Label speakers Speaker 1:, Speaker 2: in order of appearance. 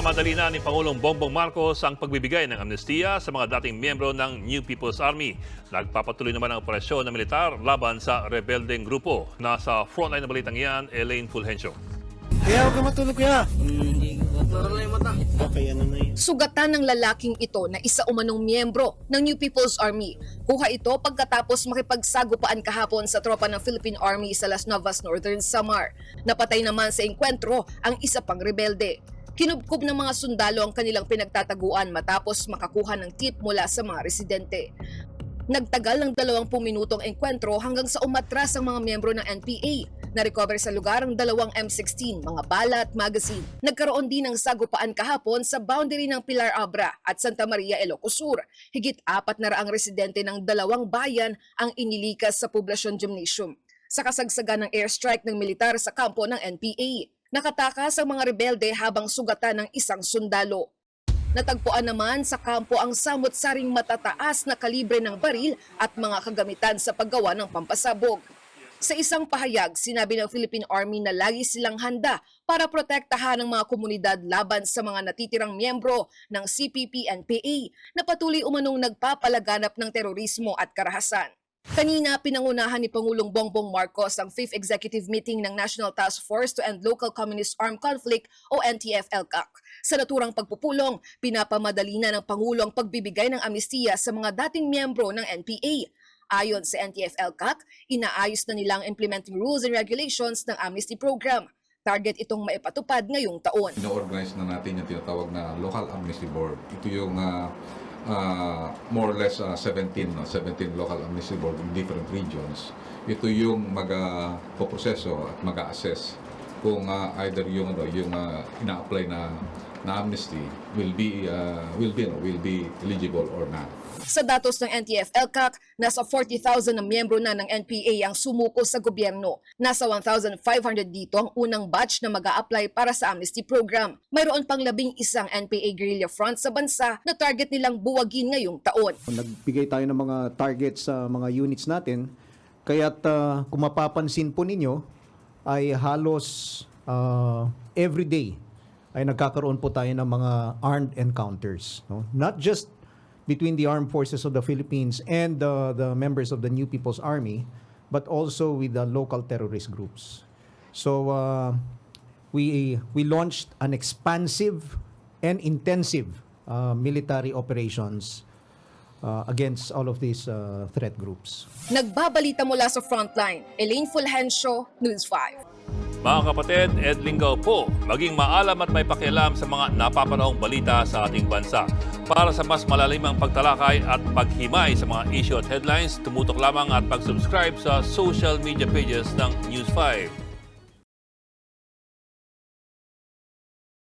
Speaker 1: Pinapamadali na ni Pangulong Bongbong Marcos ang pagbibigay ng amnestiya sa mga dating miyembro ng New People's Army. Nagpapatuloy naman ang operasyon ng militar laban sa rebeldeng grupo. Nasa frontline na balitang yan, Elaine Fulgencio.
Speaker 2: Kaya huwag ka matulog kaya.
Speaker 3: Sugatan ng lalaking ito na isa umanong miyembro ng New People's Army. Kuha ito pagkatapos makipagsagupaan kahapon sa tropa ng Philippine Army sa Las Novas, Northern Samar. Napatay naman sa engkwentro ang isa pang rebelde. Kinubkob ng mga sundalo ang kanilang pinagtataguan matapos makakuha ng tip mula sa mga residente. Nagtagal ng 20 minutong engkwentro hanggang sa umatras ang mga miyembro ng NPA. Na-recover sa lugar ang 2 M16, mga bala at magazine. Nagkaroon din ng sagupaan kahapon sa boundary ng Pilar Abra at Santa Maria, Ilocos Sur. Higit 400 residente ng 2 bayan ang inilikas sa poblasyon gymnasium. Sa kasagsagan ng airstrike ng militar sa kampo ng NPA, nakatakas ang mga rebelde habang sugatan ng isang sundalo. Natagpuan naman sa kampo ang samot-saring matataas na kalibre ng baril at mga kagamitan sa paggawa ng pampasabog. Sa isang pahayag, sinabi ng Philippine Army na lagi silang handa para protektahan ang mga komunidad laban sa mga natitirang miyembro ng CPP-NPA na patuloy umanong nagpapalaganap ng terorismo at karahasan. Kanina, pinangunahan ni Pangulong Bongbong Marcos ang 5th Executive Meeting ng National Task Force to End Local Communist Armed Conflict o NTF-ELCAC. Sa naturang pagpupulong, pinapamadali na ng Pangulo ang pagbibigay ng amnestiya sa mga dating miyembro ng NPA. Ayon sa NTF-ELCAC, inaayos na nilang implementing rules and regulations ng amnesty program. Target itong maipatupad ngayong taon.
Speaker 4: Ino-organize na natin yung tinatawag na Local Amnesty Board. Ito yung more or less 17 local amnesty board in different regions. Ito yung mag-poproseso at mag-assess kung either yung ina-apply na amnesty will be eligible or not.
Speaker 3: Sa datos ng NTF-ELCAC, nasa 40,000 na miyembro na ng NPA ang sumuko sa gobyerno. Nasa 1,500 dito ang unang batch na mag-a-apply para sa amnesty program. Mayroon pang 11 NPA guerrilla front sa bansa na target nilang buwagin ngayong taon.
Speaker 2: Nagbigay tayo ng mga targets sa mga units natin. Kaya't kung mapapansin po ninyo, ay halos every day ay nagkakaroon po tayo ng mga armed encounters. No? Not just between the armed forces of the Philippines and the members of the New People's Army, but also with the local terrorist groups. So we launched an expansive and intensive military operations against all of these threat groups.
Speaker 3: Nagbabalita mula sa frontline, Elaine Fulgencio, News 5.
Speaker 1: Mga kapatid, Ed Lingaw po, maging maalam at may pakialam sa mga napapanahong balita sa ating bansa. Para sa mas malalimang pagtalakay at paghimay sa mga issue at headlines, tumutok lamang at pag-subscribe sa social media pages ng News 5.